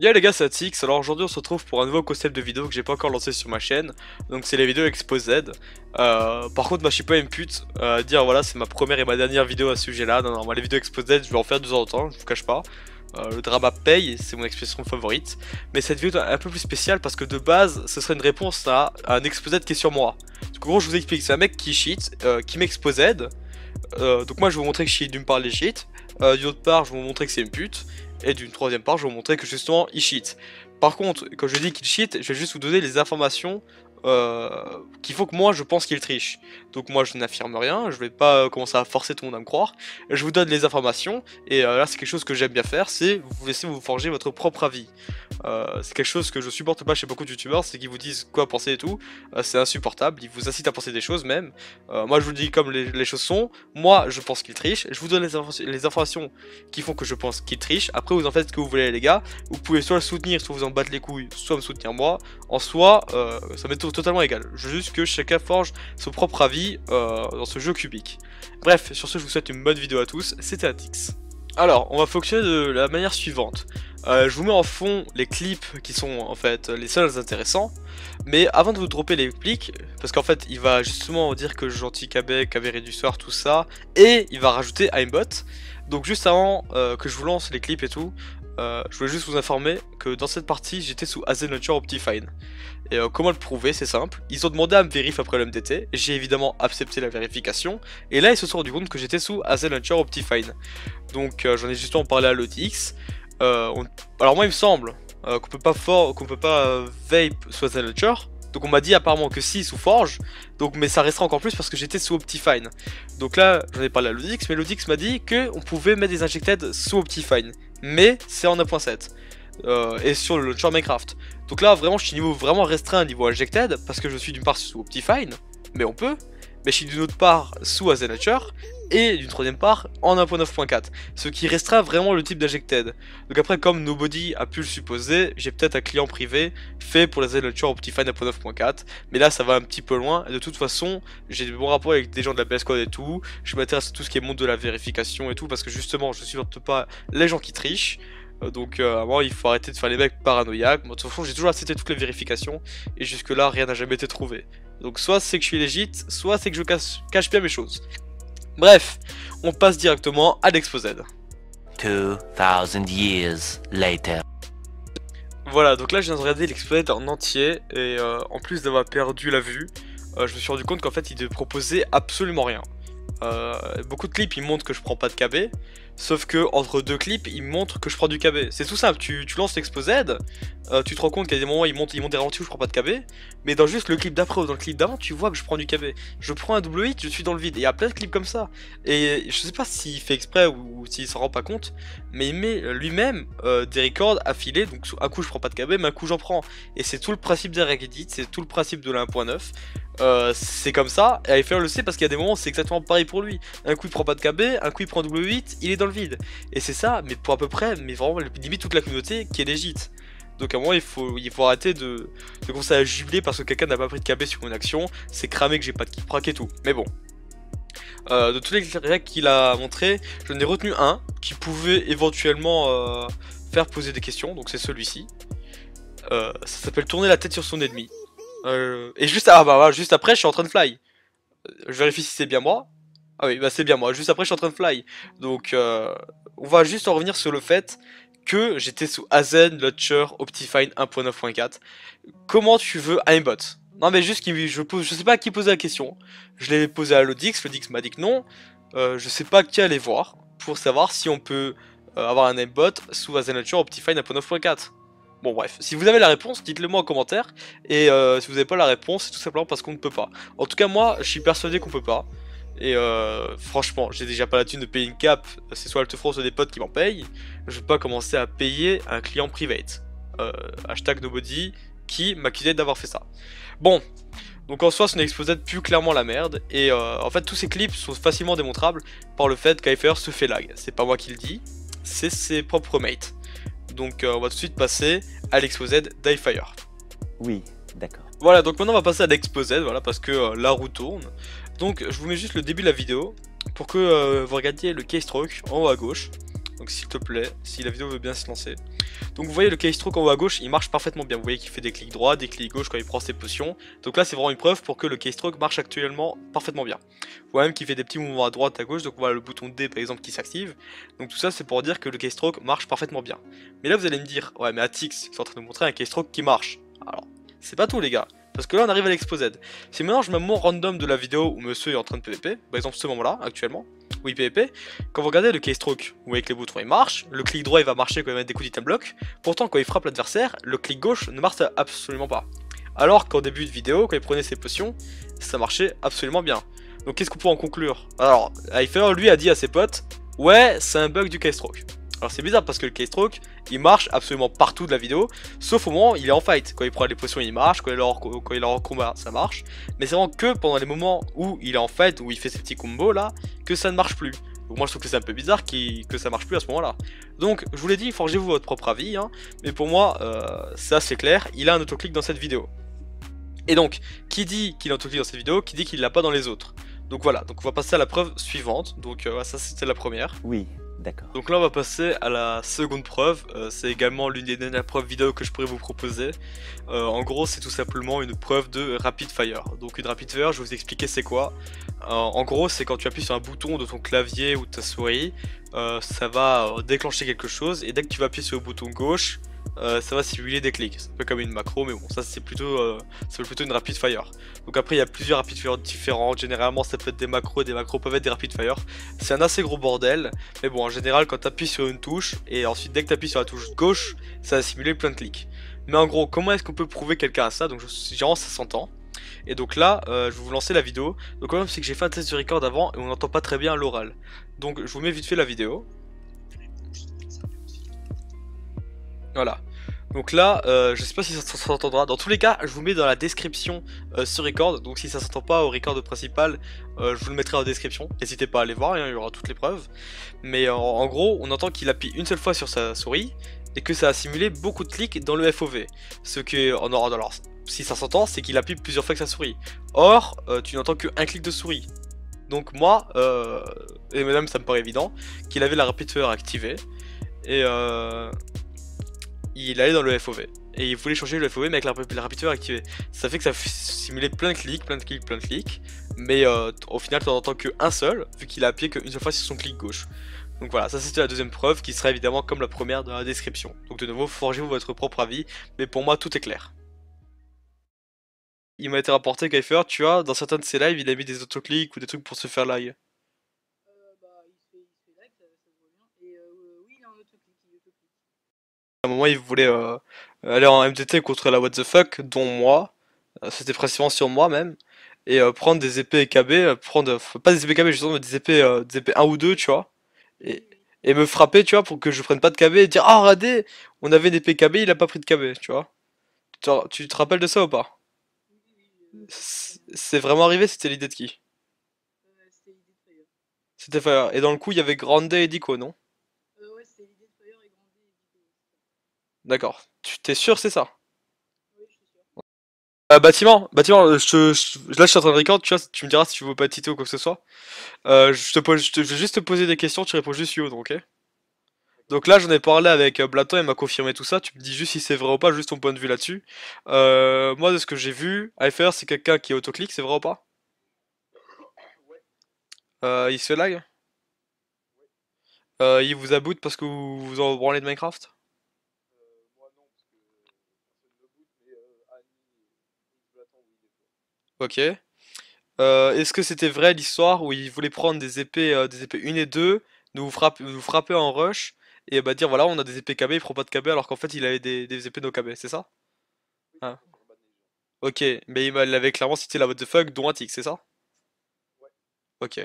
Yo les gars, c'est Atix. Alors aujourd'hui on se retrouve pour un nouveau concept de vidéo que j'ai pas encore lancé sur ma chaîne. Donc c'est les vidéos Exposed. Par contre moi je suis pas une pute à dire voilà c'est ma première et ma dernière vidéo à ce sujet là. Non, moi les vidéos Exposed je vais en faire de temps en temps, je vous cache pas. Le drama paye, c'est mon expression favorite. Mais cette vidéo est un peu plus spéciale parce que de base ce serait une réponse à un Exposed qui est sur moi. Donc en gros je vous explique, c'est un mec qui cheat, qui m'exposed. Donc moi je vais vous montrer que je suis d'une part legit, d'une autre part je vais vous montrer que c'est une pute, et d'une troisième part je vais vous montrer que justement il cheat. Par contre, quand je dis qu'il cheat, je vais juste vous donner les informations qu'il faut que moi je pense qu'il triche. Donc moi je n'affirme rien, je vais pas commencer à forcer tout le monde à me croire, je vous donne les informations, et là c'est quelque chose que j'aime bien faire, c'est vous laisser vous forger votre propre avis. C'est quelque chose que je supporte pas chez beaucoup de youtubeurs, c'est qu'ils vous disent quoi penser et tout, c'est insupportable, ils vous incitent à penser des choses même. Moi je vous le dis comme les choses sont, moi je pense qu'il triche, je vous donne les informations qui font que je pense qu'il triche, après vous en faites ce que vous voulez les gars, vous pouvez soit le soutenir, soit vous en battre les couilles, soit me soutenir moi, en soi ça m'est totalement égal, je veux juste que chacun forge son propre avis dans ce jeu cubique. Bref, sur ce je vous souhaite une bonne vidéo à tous, c'était Atix. Alors, on va fonctionner de la manière suivante. Je vous mets en fond les clips qui sont en fait les seuls intéressants. Mais avant de vous dropper les clips, parce qu'en fait il va justement dire que Gentil KB, Cavé du soir, tout ça, et il va rajouter aimbot. Donc juste avant que je vous lance les clips et tout, je voulais juste vous informer que dans cette partie j'étais sous Azen Launcher Optifine. Et comment le prouver, c'est simple, ils ont demandé à me vérifier après le MDT, j'ai évidemment accepté la vérification, et là ils se sont rendu compte que j'étais sous Azen Launcher Optifine. Donc j'en ai justement parlé à l'Otix. Alors moi il me semble qu'on peut pas vape sous Azen Launcher. Donc on m'a dit apparemment que si sous Forge, donc mais ça restera encore plus parce que j'étais sous Optifine. Donc là j'en ai parlé à l'Odix, mais l'Odix m'a dit qu'on pouvait mettre des injected sous Optifine. Mais c'est en 1.7 et sur le launcher Minecraft. Donc là vraiment je suis niveau vraiment restreint niveau injected parce que je suis d'une part sous Optifine, mais on peut. Mais je suis d'une autre part sous Azen Launcher et d'une troisième part en 1.9.4, ce qui restreint vraiment le type d'injected. Donc après comme Nobody a pu le supposer, j'ai peut-être un client privé fait pour l'Azen Launcher Optifine 1.9.4, mais là ça va un petit peu loin, et de toute façon j'ai de bons rapports avec des gens de la PS Squad et tout, je m'intéresse à tout ce qui est monde de la vérification et tout, parce que justement je supporte pas les gens qui trichent. Donc à moi il faut arrêter de faire les mecs paranoïaques. Moi de toute façon j'ai toujours accepté toutes les vérifications et jusque là rien n'a jamais été trouvé. Donc soit c'est que je suis légit, soit c'est que je cache bien mes choses. Bref, on passe directement à l'exposed. 2000 years later. Voilà, donc là je viens de regarder l'exposed en entier et en plus d'avoir perdu la vue, je me suis rendu compte qu'en fait il ne proposait absolument rien. Beaucoup de clips ils montrent que je prends pas de KB, sauf que entre deux clips ils montrent que je prends du KB. C'est tout simple, tu lances l'exposed, tu te rends compte qu'à des moments ils montent des ralentis où je prends pas de KB, mais dans juste le clip d'après ou dans le clip d'avant tu vois que je prends du KB. Je prends un double hit, je suis dans le vide, et il y a plein de clips comme ça. Et je sais pas s'il fait exprès ou s'il s'en rend pas compte, mais il met lui-même des records affilés, donc un coup je prends pas de KB mais un coup j'en prends. Et c'est tout le principe des règles edit, c'est tout le principe de la 1.9. C'est comme ça, et AFR le sait parce qu'il y a des moments où c'est exactement pareil pour lui. Un coup il prend pas de KB, un coup il prend W8, il est dans le vide. Et c'est ça, mais pour à peu près, mais vraiment limite toute la communauté qui est légit. Donc à un moment il faut arrêter de commencer à jubiler parce que quelqu'un n'a pas pris de KB sur une action, c'est cramé que j'ai pas de keep rack et tout. Mais bon. De tous les règles qu'il a montré, j'en ai retenu un qui pouvait éventuellement faire poser des questions, donc c'est celui-ci. Ça s'appelle tourner la tête sur son ennemi. Et juste, juste après, je suis en train de fly. Je vérifie si c'est bien moi. Ah oui, bah c'est bien moi. Juste après, je suis en train de fly. Donc, on va juste en revenir sur le fait que j'étais sous Azen Launcher Optifine 1.9.4. Comment tu veux aimbot? Non, mais juste, je sais pas à qui poser la question. Je l'ai posé à l'Odix. L'Odix m'a dit que non. Je sais pas qui aller voir pour savoir si on peut avoir un aimbot sous Azen Launcher Optifine 1.9.4. Bon bref, si vous avez la réponse, dites-le moi en commentaire, et si vous n'avez pas la réponse, c'est tout simplement parce qu'on ne peut pas. En tout cas moi, je suis persuadé qu'on peut pas, et franchement, j'ai déjà pas la thune de payer une cap, c'est soit Altefront, soit des potes qui m'en payent, je vais pas commencer à payer un client private. Hashtag nobody, qui m'accusait d'avoir fait ça. Bon, donc en soi, ce n'est exposé plus clairement la merde, et en fait tous ces clips sont facilement démontrables par le fait qu'AFR se fait lag. C'est pas moi qui le dis, c'est ses propres mates. Donc on va tout de suite passer à l'exposed d'Ifire. Oui, d'accord. Voilà, donc maintenant on va passer à l'exposed, voilà, parce que la roue tourne. Donc je vous mets juste le début de la vidéo pour que vous regardiez le keystroke en haut à gauche. donc s'il te plaît, si la vidéo veut bien se lancer. Donc vous voyez le keystroke en haut à gauche, il marche parfaitement bien. Vous voyez qu'il fait des clics droits, des clics gauche quand il prend ses potions. Donc là c'est vraiment une preuve pour que le keystroke marche actuellement parfaitement bien. Vous voyez même qu'il fait des petits mouvements à droite, à gauche, donc voilà le bouton D par exemple qui s'active. Donc tout ça c'est pour dire que le keystroke marche parfaitement bien. Mais là vous allez me dire, ouais mais Atix, c'est en train de nous montrer un keystroke qui marche. Alors, c'est pas tout les gars. Parce que là on arrive à l'exposed. Si maintenant je mets un moment random de la vidéo où monsieur est en train de PVP, par exemple ce moment là, actuellement, où il PVP, quand vous regardez le keystroke, vous voyez que les boutons ils marchent, le clic droit il va marcher quand il va mettre des coups d'item block, pourtant quand il frappe l'adversaire, le clic gauche ne marche absolument pas. Alors qu'en début de vidéo, quand il prenait ses potions, ça marchait absolument bien. Donc qu'est-ce qu'on peut en conclure? Alors, Hypher lui a dit à ses potes, ouais c'est un bug du keystroke. Alors c'est bizarre parce que le keystroke il marche absolument partout de la vidéo, sauf au moment où il est en fight. Quand il prend les potions il marche, quand il est en combat ça marche, mais c'est vraiment que pendant les moments où il est en fight, où il fait ses petits combos là, que ça ne marche plus. Donc moi je trouve que c'est un peu bizarre que ça marche plus à ce moment là. Donc je vous l'ai dit, forgez-vous votre propre avis, hein, mais pour moi c'est assez clair, il a un autoclic dans cette vidéo. Et donc, qui dit qu'il a un autoclic dans cette vidéo, qui dit qu'il l'a pas dans les autres. Donc voilà, donc on va passer à la preuve suivante, donc ça c'était la première. Oui, d'accord. Donc là on va passer à la seconde preuve, c'est également l'une des dernières preuves vidéo que je pourrais vous proposer. En gros c'est tout simplement une preuve de rapid fire. Donc une rapid fire, je vais vous expliquer c'est quoi. En gros c'est quand tu appuies sur un bouton de ton clavier ou de ta souris, ça va déclencher quelque chose et dès que tu vas appuyer sur le bouton gauche, ça va simuler des clics. C'est un peu comme une macro mais bon ça c'est plutôt une rapid fire. Donc après il y a plusieurs rapid fire différentes, généralement ça peut être des macros peuvent être des rapid fire. C'est un assez gros bordel, mais bon en général quand tu appuies sur une touche et ensuite dès que tu appuies sur la touche gauche, ça va simuler plein de clics. Mais en gros comment est-ce qu'on peut prouver quelqu'un à ça? Donc généralement ça s'entend. Et donc là je vais vous lancer la vidéo. Donc quand même c'est que j'ai fait un test de record avant et on n'entend pas très bien l'oral. Donc je vous mets vite fait la vidéo. Voilà. Donc là, je sais pas si ça s'entendra. Dans tous les cas, je vous mets dans la description ce record. Donc si ça s'entend pas au record principal, je vous le mettrai en description. N'hésitez pas à aller voir, hein, il y aura toutes les preuves. Mais en gros, on entend qu'il appuie une seule fois sur sa souris et que ça a simulé beaucoup de clics dans le FOV. Ce que, alors, si ça s'entend, c'est qu'il appuie plusieurs fois que sa souris. Or, tu n'entends qu'un clic de souris. Donc moi, et madame, ça me paraît évident, qu'il avait la rapid fire activée. Et il allait dans le FOV et il voulait changer le FOV mais avec la rapid fire activée. Ça fait que ça simulait plein de clics, mais au final tu n'en entends qu'un seul vu qu'il a appuyé qu'une seule fois sur son clic gauche. Donc voilà, ça c'était la deuxième preuve qui sera évidemment comme la première dans la description. Donc de nouveau, forgez-vous votre propre avis, mais pour moi tout est clair. Il m'a été rapporté qu'Hypher, tu vois, dans certains de ses lives, il a mis des autoclics ou des trucs pour se faire lag. À un moment il voulait aller en MTT contre la what the fuck, dont moi, c'était principalement sur moi même, et prendre des épées KB, pas des épées KB justement, mais des épées 1 ou 2 tu vois, et, et me frapper tu vois pour que je prenne pas de KB et dire ah regardez, on avait des épées KB, il a pas pris de KB tu vois. Tu te rappelles de ça ou pas? C'est vraiment arrivé, c'était l'idée de qui? C'était Fire, et dans le coup il y avait Grande et Dico non? D'accord, tu t'es sûr c'est ça? Bâtiment, là je suis en train de record, tu vois, tu me diras si tu veux pas titer ou quoi que ce soit. Je vais juste te poser des questions, tu réponds juste yo, donc, ok? Donc là j'en ai parlé avec Blaton, il m'a confirmé tout ça, tu me dis juste si c'est vrai ou pas, juste ton point de vue là-dessus. Moi de ce que j'ai vu, Hypher c'est quelqu'un qui est autoclick, c'est vrai ou pas? Il se fait lag? Il vous aboute parce que vous vous en branlez de Minecraft? Ok. Est-ce que c'était vrai l'histoire où il voulait prendre des épées 1 et 2, nous frapper en rush, et bah dire voilà on a des épées KB, il prend pas de KB alors qu'en fait il avait des épées no KB, c'est ça? Ah. Ok, mais il l'avait clairement cité la what the fuck dont un tic, c'est ça? Ok.